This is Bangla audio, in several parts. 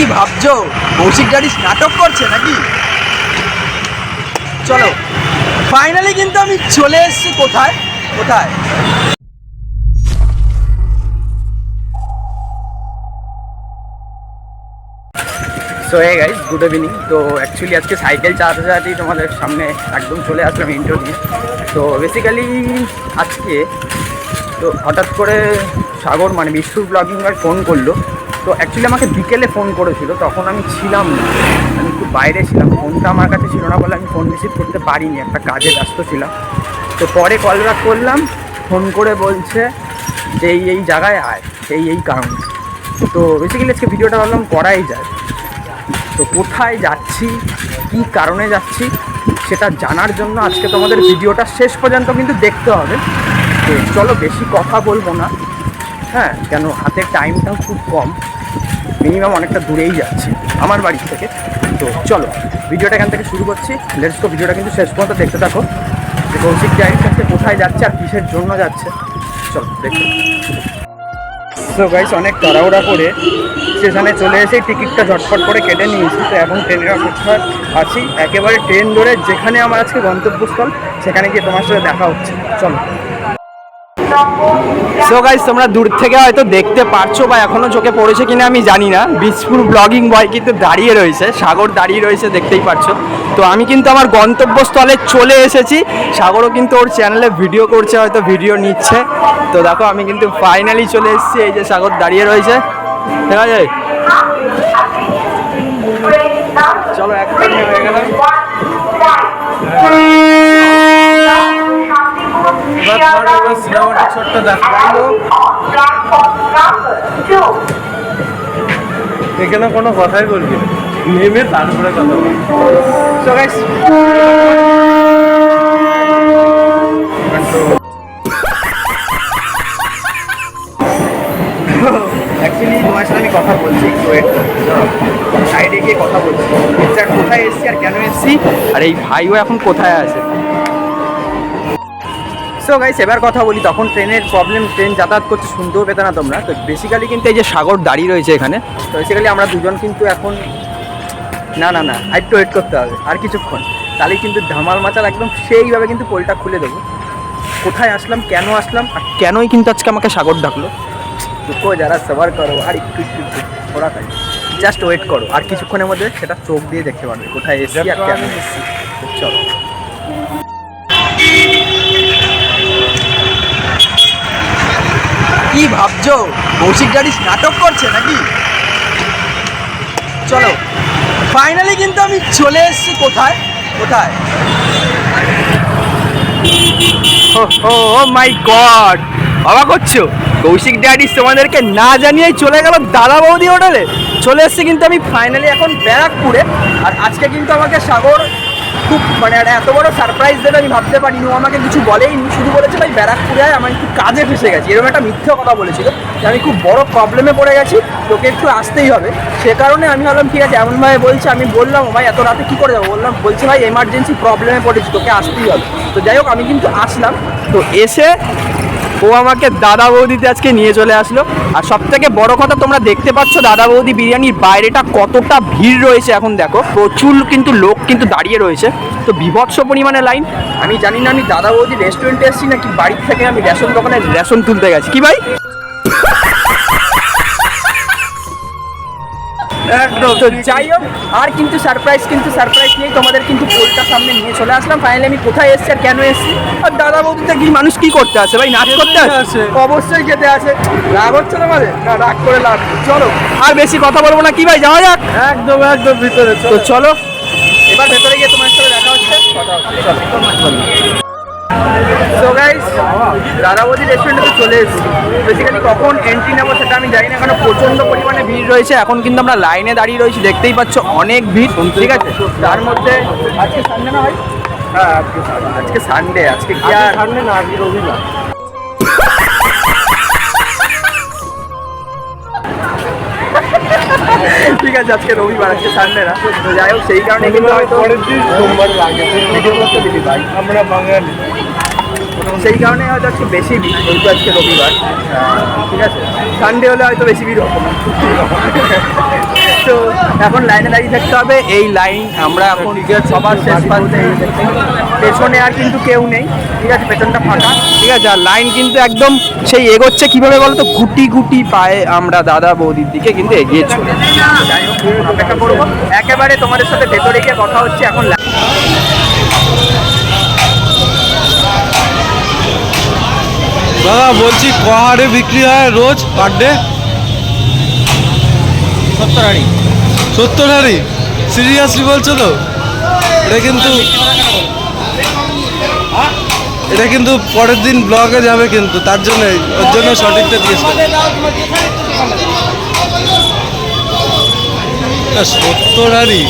কি ভাবছো কৌশিক ড্যাডিস নাটক করছে নাকি? চলো ফাইনালি কিন্তু আমি চলে এসেছি কোথায় কোথায় so hey guys, good evening. তো অ্যাকচুয়ালি আজকে সাইকেল চালাতে চালাতেই তোমাদের সামনে একদম চলে আসলাম ইন্ট্রো নিয়ে। তো বেসিক্যালি আজকে তো হঠাৎ করে সাগর মানে বিশ্বর ব্লগিংয়ের ফোন করলো। তো অ্যাকচুয়ালি আমাকে বিকেলে ফোন করেছিল, তখন আমি ছিলাম না, আমি একটু বাইরে ছিলাম, ফোনটা আমার কাছে ছিল না বলে আমি ফোন রিসিভ করতে পারিনি, একটা কাজে ব্যস্ত ছিলাম। তো পরে কল ব্যাক করলাম, ফোন করে বলছে যে এই জায়গায় আয়, এই কারণে। তো বেসিক্যালি আজকে ভিডিওটা ভাবলাম করাই যায়। তো কোথায় যাচ্ছি, কী কারণে যাচ্ছি সেটা জানার জন্য আজকে তোমাদের ভিডিওটা শেষ পর্যন্ত কিন্তু দেখতে হবে। তো চলো বেশি কথা বলবো না, হ্যাঁ, কেন হাতের টাইমটাও খুব কম, মিনিমাম অনেকটা দূরেই যাচ্ছি আমার বাড়ি থেকে। তো চলো ভিডিওটা এখান থেকে শুরু করছি, লেটস গো। ভিডিওটা কিন্তু শেষ পর্যন্ত দেখতে থাকো যে কৌশিক ড্যাডির কাছে কোথায় যাচ্ছে আর কিসের জন্য যাচ্ছে। চলো দেখো। সো গাইস, অনেক তাড়াহুড়া করে স্টেশনে চলে এসে টিকিটটা ঝটপট করে কেটে নিয়েছি। তো এখন ট্রেনের অপেক্ষায় আছি, একেবারে ট্রেন ধরে যেখানে আমার আজকে গন্তব্যস্থল সেখানে গিয়ে তোমার সাথে দেখা হচ্ছে। চলো। সো গাইস, তোমরা দূর থেকে হয়তো দেখতে পারছো বা এখনও চোখে পড়েছে কিনা আমি জানি না, বিশপুর ব্লগিং বয় কিন্তু দাঁড়িয়ে রয়েছে, সাগর দাঁড়িয়ে রয়েছে, দেখতেই পারছো। তো আমি কিন্তু আমার গন্তব্যস্থলে চলে এসেছি। সাগরও কিন্তু ওর চ্যানেলে ভিডিও করছে, হয়তো ভিডিও নিচ্ছে। তো দেখো আমি কিন্তু ফাইনালি চলে এসেছি, এই যে সাগর দাঁড়িয়ে রয়েছে, ঠিক আছে। চলো একবার হয়ে গেলাম। ছোট্ট দেখালো এখানে কোনো কথাই বলবি না, নেমে তারপরে কথা বলবি। সো গাইস, অ্যাকচুয়ালি তোমার সাথে আমি কথা বলছি, একটু সাইডে গিয়ে কথা বলছি, এক্সাক্ট কোথায় এসেছি আর কেন এসেছি আর এই ভাইও এখন কোথায় আছে। সো গাইস, এবার কথা বলি। তখন ট্রেনের প্রবলেম, ট্রেন যাতায়াত করতে শুনতেও পেতে না তোমরা। তো বেসিক্যালি কিন্তু এই যে সাগর দাঁড়িয়ে রয়েছে এখানে, তো বেসিক্যালি আমরা দুজন কিন্তু এখন না একটু ওয়েট করতে হবে আর কিছুক্ষণ, তাহলেই কিন্তু ধামাল মাচাল একদম সেইভাবে কিন্তু পোলটা খুলে দেবো। কোথায় আসলাম, কেন আসলাম আর কেনই কিন্তু আজকে আমাকে সাগর ডাকলো, দুঃখ যারা সবার করো আর একটু ওরা তাই জাস্ট ওয়েট করো, আর কিছুক্ষণের মধ্যে সেটা চোখ দিয়ে দেখতে পারবে কোথায় এসেছি আর কেন এসেছি। চলো। কি ভাবছো কৌশিক ড্যাডিস নাটক করছে নাকি? চলো ফাইনালি কিন্তু আমি চলে এসেছি কোথায় কোথায় ও মাই গড, অবাক করছো? কৌশিক ড্যাডিস তোমাদেরকে না জানিয়েই চলে গেল দাদা বৌদি হোটেলে। চলে এসেছি কিন্তু আমি ফাইনালি এখন ব্যারাকপুরে। আর আজকে কিন্তু আমাকে সাগর খুব মানে একটা এত বড় সারপ্রাইজ দেবে আমি ভাবতে পারিনি। ও আমাকে কিছু বলেইনি, শুধু বলেছে ভাই ব্যারাকপুরে আয়, আমার একটু কাজে ফেসে গেছি, এরকম একটা মিথ্যে কথা বলেছিল যে আমি খুব বড় প্রবলেমে পড়ে গেছি, তোকে একটু আসতেই হবে। সে কারণে আমি ভাবলাম ঠিক আছে, এমনভাবে বলছে, আমি বললাম ভাই এত রাতে কী করে যাবো, বলছে ভাই এমার্জেন্সি প্রবলেমে পড়েছি, তোকে আসতেই হবে। তো যাই হোক, আমি কিন্তু আসলাম। তো এসে ও আমাকে দাদা বৌদিতে আজকে নিয়ে চলে আসলো। আর সব থেকে বড় কথা, তোমরা দেখতে পাচ্ছ দাদা বৌদি বিরিয়ানির বাইরেটা কতটা ভিড় রয়েছে। এখন দেখো প্রচুর কিন্তু লোক কিন্তু দাঁড়িয়ে রয়েছে, তো বিভৎস পরিমাণে লাইন। আমি জানি না আমি দাদা বৌদি রেস্টুরেন্টে এসেছি নাকি বাড়ির থেকে আমি রেশন দোকানে রেশন তুলতে গেছি। কি ভাই একদম। তো যাই হোক, আর কিন্তু সারপ্রাইজ নেই, তোমাদের কিন্তু পোলটার সামনে নিয়ে চলে আসলাম। ফাইনালি আমি কোথায় এসেছি আর কেন এসেছি। আর দাদা বৌদিতে কি মানুষ কি করতে আসে ভাই, নাচ করতে আসে? অবশ্যই খেতে আসে। রাগ হচ্ছে না মানে? না, রাগ করে লাভ। চলো আর বেশি কথা বলবো না, কি ভাই যাওয়া যাক? একদম ভিতরে। তো চলো এবার ভেতরে গিয়ে তোমার সাথে দেখা হচ্ছে, কথা হচ্ছে। চলো। সো গাইস, দাদা বৌদি রেস্টুরেন্টে চলে এসেছি। বেসিক্যালি কখন এন্ট্রি নেবো সেটা আমি জানি না, কারণ প্রচণ্ড পরিমাণে ভিড় রয়েছে। এখন কিন্তু আমরা লাইনে দাঁড়িয়ে রয়েছি, দেখতেই পাচ্ছ অনেক ভিড়, ঠিক আছে। তার মধ্যে আজকে সানডে না ভাই? হ্যাঁ আজকে সানডে। আজকে কি আর সামনে না, আজকে রবিবার। ঠিক আছে, আজকে রবিবার, আজকে সানডে না। তো যাই হোক, সেই কারণে কিন্তু হয়তো পরের দিন সোমবার লাগে, ভিডিও করতে দিবি ভাই, আমরা বাঙালি। সেই কারণে হয়তো আজকে বেশি ভিড়, যেহেতু আজকে রবিবার, ঠিক আছে। সানডে হলে হয়তো বেশি ভিড় হতো না। তো এখন লাইনে দাঁড়িয়ে থাকতে হবে। এই লাইন আমরা এখন সবার শেষ প্রান্তে, পেছনে আর কিন্তু কেউ নেই, ঠিক আছে, পেছনটা ফাঁকা, ঠিক আছে। আর লাইন কিন্তু একদম সেই এগোচ্ছে কীভাবে বলো তো, গুটি গুটি পায়ে আমরা দাদা বৌদির দিকে কিন্তু এগিয়ে চলে। যাই হোক, অপেক্ষা করবো, একেবারে তোমাদের সাথে ভেতরে গিয়ে কথা হচ্ছে এখন। দাদা বলছি ক হারে বিক্রি হয় রোজ পার ডে? 70 হাঁড়ি। 70 হাঁড়ি? সিরিয়াসলি বলছো তো? এটা কিন্তু পরের দিন ব্লগে যাবে, কিন্তু তার জন্য ওর জন্য সঠিকটা দিয়েছে। 70 হাঁড়ি?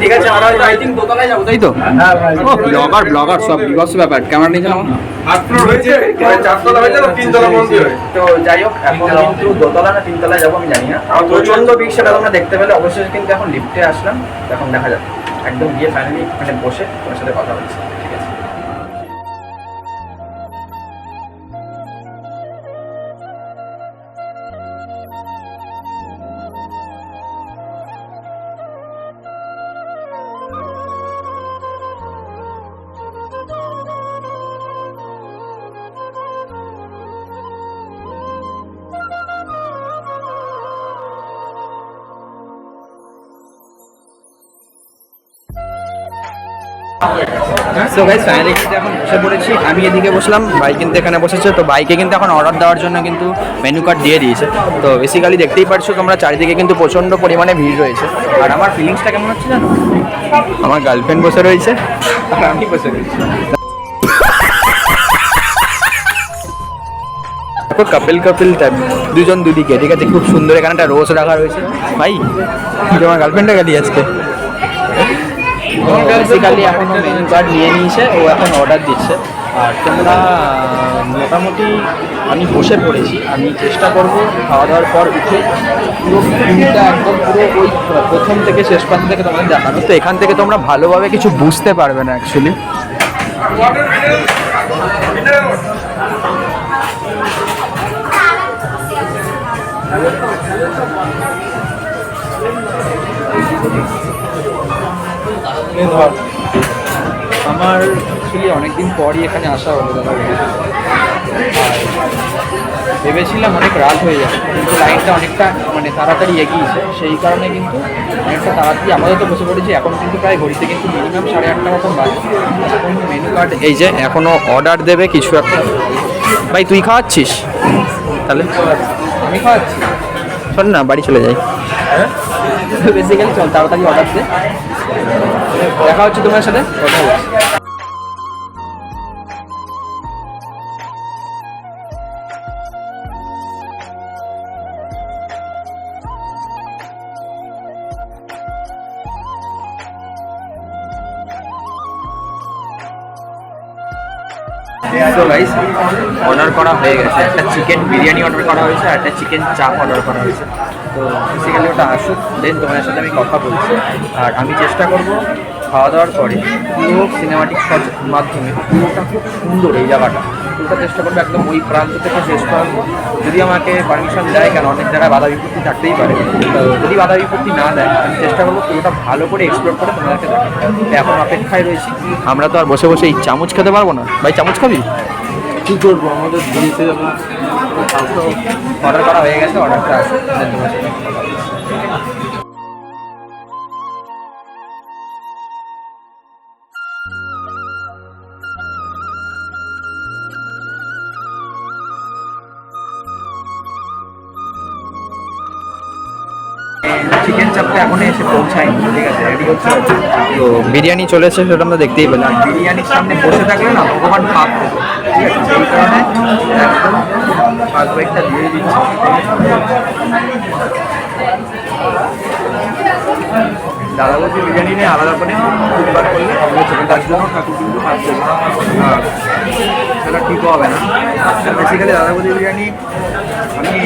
ঠিক আছে, আমরা আই থিঙ্ক দোতলায় যাবো, তাই তো? ব্লগার সব বিভৎস ব্যাপার, ক্যামেরা নিয়েছিলাম। তো যাই হোক, এখন কিন্তু দোতলা না তিনতলায় যাবো আমি জানি না। প্রচন্ড ভিড়, সেটা তোমরা দেখতে পেলে অবশ্যই। কিন্তু এখন লিফটে আসলাম, এখন দেখা যাবে। একদম গিয়ে ফাইনালি এখানে বসে তোমার সাথে কথা বলছি, ঠিক আছে। সো গাইস, ফাইনালি কিন্তু এখন বসে পড়েছি। আমি এদিকে বসলাম, ভাই কিন্তু এখানে বসেছে। তো বাইকে কিন্তু এখন অর্ডার দেওয়ার জন্য কিন্তু মেনু কার্ড দিয়ে দিয়েছে। তো বেসিক্যালি দেখতেই পারছো তোমরা, চারিদিকে কিন্তু প্রচণ্ড পরিমাণে ভিড় রয়েছে। আর আমার ফিলিংসটা কেমন হচ্ছে জানো? আমার গার্লফ্রেন্ড বসে রয়েছে আর আমি বসে রয়েছি। কাপিল টাইপ, দুজন দুদিকে, ঠিক আছে। খুব সুন্দর এখানে একটা রোজ রাখা রয়েছে। ভাই তোমার গার্লফ্রেন্ডটা গেলি আজকে? বেসিক্যালি এখনও মেনু কার্ড নিয়ে নিয়েছে, ও এখন অর্ডার দিচ্ছে। আর তোমরা মোটামুটি আমি বসে পড়েছি। আমি চেষ্টা করবো খাওয়া দাওয়ার পর উঠে পুরো ভিউটা একদম পুরো ওই প্রথম থেকে শেষ প্রান্ত থেকে তোমাদের দেখানো। তো এখান থেকে তোমরা ভালোভাবে কিছু বুঝতে পারবে না অ্যাকচুয়ালি। আমার অ্যাকচুয়ালি অনেকদিন পরই এখানে আসা হলো দাদা। আর ভেবেছিলাম অনেক রাত হয়ে যাবে, কিন্তু লাইনটা অনেকটা মানে তাড়াতাড়ি এগিয়েছে, সেই কারণে কিন্তু অনেকটা তাড়াতাড়ি আমাদের তো বসে পড়েছি। এখন কিন্তু প্রায় ঘড়িতে কিন্তু মিনিমাম 8:30 মতন বাজে। এখন মেনু কার্ড এই যে এখনও অর্ডার দেবে কিছু একটা। ভাই তুই খাওয়াচ্ছিস? তাহলে আমি খাওয়াচ্ছি, শোন না বাড়ি চলে যাই। বেসিক্যালি চল তাড়াতাড়ি অর্ডার দে, দেখা হচ্ছে তোমার সাথে, কথা বলছি। তো গাইস, অর্ডার করা হয়ে গেছে। একটা চিকেন বিরিয়ানি অর্ডার করা হয়েছে আর একটা চিকেন চাপ অর্ডার করা হয়েছে। তো বেসিক্যালি ওটা আসুক, দেন তোমাদের সাথে আমি কথা বলছি। আর আমি চেষ্টা করব খাওয়া দাওয়ার পরে পুরো সিনেমাটিক শট মাধ্যমে পুরোটা খুব সুন্দর এই জায়গাটা পুরোটা চেষ্টা করবো একদম ওই প্রান্ত থেকে শেষ করাবো, যদি আমাকে পারমিশন দেয়। কেন অনেক জায়গায় বাধা বিপত্তি থাকতেই পারে, যদি বাধা বিপত্তি না দেয় আমি চেষ্টা করবো পুরোটা ভালো করে এক্সপ্লোর করে তোমাদেরকে দেখাবো। এখন অপেক্ষায় রয়েছি। আমরা তো আর বসে বসে এই চামচ খেতে পারবো না। ভাই চামচ খাবি? কী করবো আমাদের দিয়েছে অর্ডার করা হয়ে গেছে, অর্ডারটা আসবে। চিকেন চাপটা এখনই এসে পৌঁছায়নি, ঠিক আছে, রেডি হচ্ছে। তো বিরিয়ানি চলে এসেছে, সেটা আমরা দেখতেই পেলাম। বিরিয়ানির সামনে বসে থাকলে না ভগবান ভাব দেবে, ঠিক আছে, সেই কারণে একদম ফার্স্ট বাইকটা দিয়ে দিচ্ছি। দাদাবতী বিরিয়ানি নিয়ে আলাদা করে ফুটবার করলে তার জন্য ঠাকুর কিন্তু পাচ্ছে, সেটা ঠিক হবে না। বেসিক্যালি দাদাবতী বিরিয়ানি আমি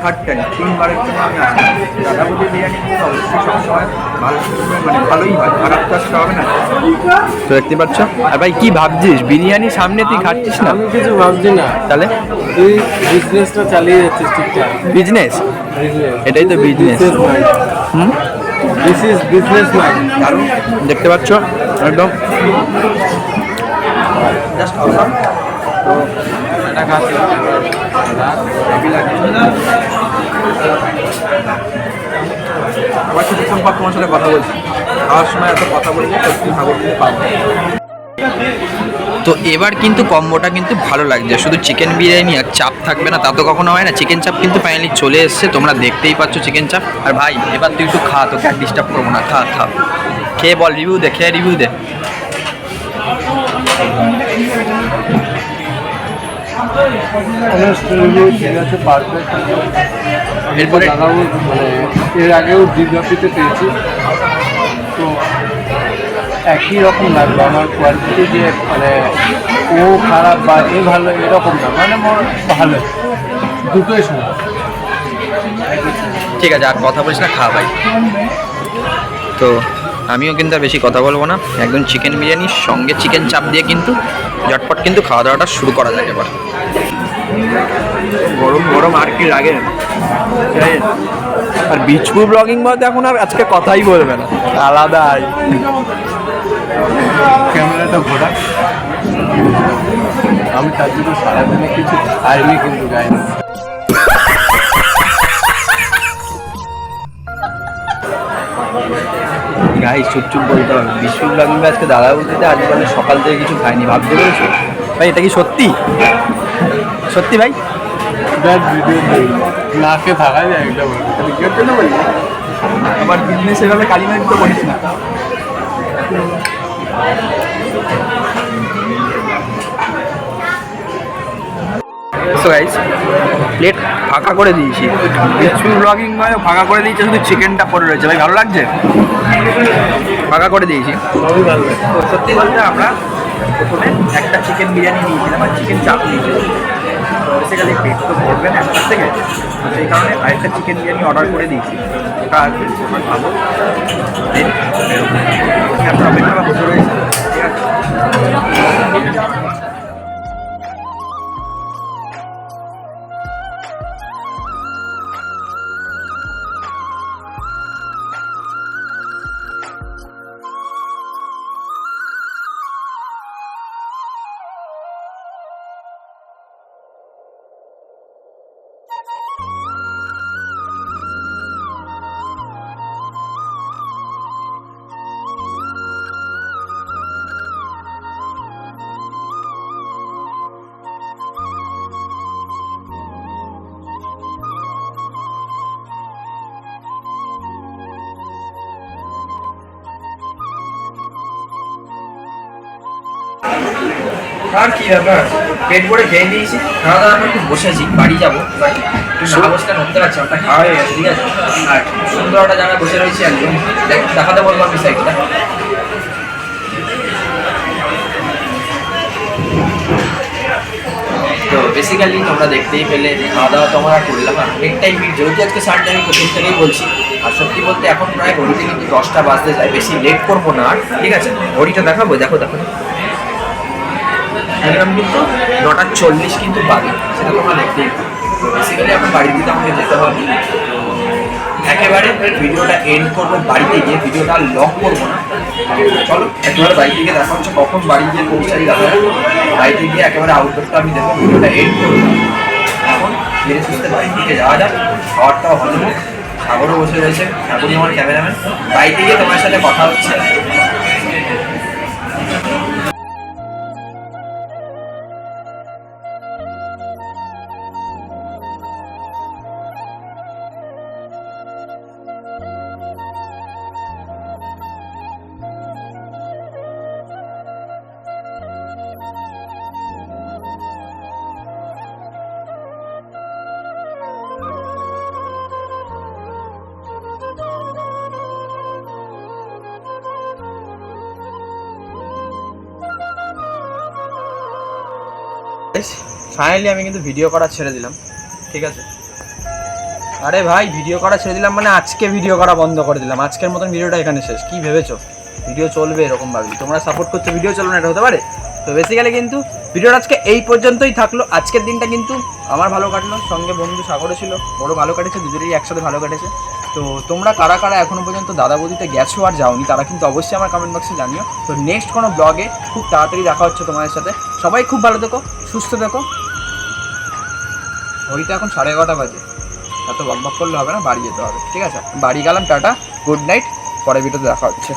থার্ড টাইম, 3বারের জন্য আমি আসি। দাদাবতী বিরিয়ানি কিন্তু অবশ্যই সবসময় ভালো, মানে ভালোই হয়, খারাপ তো আসতে হবে না। তো দেখতে পাচ্ছ। আর ভাই কি ভাবছিস, বিরিয়ানির সামনে তুই খাচ্ছিস না? আমি কিছু ভাবছি না, তাহলে তুই বিজনেসটা চালিয়ে যাচ্ছিস ঠিকঠাক। বিজনেস, এটাই তো business. This is business mind. দারুণ, দেখতে পাচ্ছ একদম জাস্ট অসাম। তো এটা খাচ্ছি, আবার কিছুক্ষণ পর তোমার সাথে কথা বলছি। খাওয়ার সময় এত কথা বলবো, সত্যি খাবার কিন্তু পাবো। তো এবার কিন্তু কম্বোটা কিন্তু ভালো লাগছে, শুধু চিকেন বিরিয়ানি আর চাপ থাকবে না, তা তো কখনো হয় না। চিকেন চাপ কিন্তু ফাইনালি চলে এসছে, তোমরা দেখতেই পাচ্ছ চিকেন চাপ। আর ভাই এবার তুই একটু খা, তোকে আর ডিস্টার্ব করবো না, খা খা, খেয়ে বল, রিভিউ দে, খেয়ে রিভিউ দে। এরপরে মানে এর আগেও জিওগ্রাফিতে পেয়েছি, তো একই রকম লাগবে আমার কোয়ালিটি, যে মানে ও খারাপ বা এ ভালো এরকম না, মানে ভালো, দুটোই সুন্দর। ঠিক আছে, আর কথা বলিস না, খা ভাই। তো আমিও কিন্তু আর বেশি কথা বলবো না, একদম চিকেন বিরিয়ানির সঙ্গে চিকেন চাপ দিয়ে কিন্তু ঝটপট কিন্তু খাওয়া দাওয়াটা শুরু করা যায়। এবার গরম গরম আর কি লাগে। আর বিচপুর ব্লগিং বলতে এখন আর আজকে কথাই বলবে না, আলাদাই। ক্যামেরাটা ঘোরা, আমি তার জন্য সারাদিনে কিছু খাইনি, কিন্তু গাইনি। গাই চুপ চুপ বলতে হবে। বিচপুর ব্লগিং আজকে দাদা বলতে আজ বলে সকাল থেকে কিছু খাইনি, ভাবতে পেরেছো ভাই? এটা কি সত্যি? সত্যি ভাই? ভিডিও নাকে থাকা যায় একটা বলবো, ভিডিওর জন্য বলি, আবার বিজনেস এভাবে কালিমারি তো বলিস না। সো গাইস, প্লেট ফাঁকা করে দিয়েছি, বিচপুর ব্লগিং নয় ফাঁকা করে দিয়েছি, শুধু চিকেনটা পড়ে রয়েছে। ভাই ভালো লাগছে? ফাঁকা করে দিয়েছি। সবই ভালো লাগে। তো সত্যি বলতে আমরা প্রথমে একটা চিকেন বিরিয়ানি নিয়েছিলাম আর চিকেন চাপ নিয়েছিলাম। তো বেসিক্যালি পেট তো ভরবে না একটার থেকে, সেই কারণে আরেকটা চিকেন বিরিয়ানি অর্ডার করে দিয়েছি। ওটা আসবে, আমার ভালো এত অপেক্ষা বসে রয়েছে, ঠিক আছে। আর কি ব্যাপার, পেট ভরে খেয়ে নিয়েছি, খাওয়া দাওয়ার পর একটু বসেছি, বাড়ি যাবো। একটু না বসতে নড়তে পারছি, ওটা খাওয়া হয়ে গেছে, ঠিক আছে। আর সুন্দর একটা জায়গায় বসে রয়েছি একদম, দেখাতে বলবো আমি সাইডটা। তো বেসিক্যালি তোমরা দেখতেই পেলে খাওয়া দাওয়া তো আমরা করলাম। অনেকটাই ভিড়, যেহেতু আজকে সানডে আমি প্রথম থেকেই বলছি। আর সত্যি বলতে এখন প্রায় ঘড়িতে কিন্তু 10টা বাজতে যায়, বেশি লেট করবো না আর, ঠিক আছে। ঘড়িটা দেখাবো, দেখো দেখো একদম কিন্তু 9:40 কিন্তু বাজে, সেটা তোমরা দেখতেই পাবে। তো বেসিক্যালি এখন বাড়ির দিকে আমাকে যেতে হবে। তো একেবারে ভিডিওটা এন্ড করবো বাড়িতে গিয়ে, ভিডিওটা লক করবো না। চলো একেবারে বাড়িতে গিয়ে দেখা হচ্ছে, কখন বাড়ি গিয়ে পৌঁছাই দাদা, বাড়িতে গিয়ে একেবারে আউটডোরটা আমি দেখবো, ভিডিওটা এন্ড করবো। এখন ধীরে সুস্থে বাড়ির দিকে যাওয়া যাক, খাওয়ারটাও হজম হোক। সাগরও বসে রয়েছে, সাগরই আমার ক্যামেরাম্যান। বাড়িতে গিয়ে তোমার সাথে কথা হচ্ছে। ফাইনালি আমি কিন্তু ভিডিও করা ছেড়ে দিলাম, ঠিক আছে। আরে ভাই ভিডিও করা ছেড়ে দিলাম মানে আজকে ভিডিও করা বন্ধ করে দিলাম, আজকের মতন ভিডিওটা এখানে শেষ। কি ভেবেছো ভিডিও চলবে এরকম ভাবি? তোমরা সাপোর্ট করছো ভিডিও চলবে না, এটা হতে পারে? তো বেসিক্যালি কিন্তু ভিডিওটা আজকে এই পর্যন্তই থাকলো। আজকের দিনটা কিন্তু আমার ভালো কাটলো, সঙ্গে বন্ধু সাগরও ছিল, ওরও ভালো কাটেছে, দুজনেরই একসাথে ভালো কাটেছে। তো তোমরা কারা কারা এখনো পর্যন্ত দাদা বৌদিতে গেছো আর যাওনি, তারা কিন্তু অবশ্যই আমার কমেন্ট বক্সে জানিও। তো নেক্সট কোনো ব্লগে খুব তাড়াতাড়ি দেখা হচ্ছে তোমাদের সাথে। সবাই খুব ভালো থেকো, সুস্থ থেকো। ঘড়িতে এখন 11:30 বাজে, এত বকবক করলে হবে না, বাড়ি যেতে হবে, ঠিক আছে? বাড়ি গেলাম, টাটা, গুড নাইট, পরের ভিডিওতে দেখা হচ্ছে।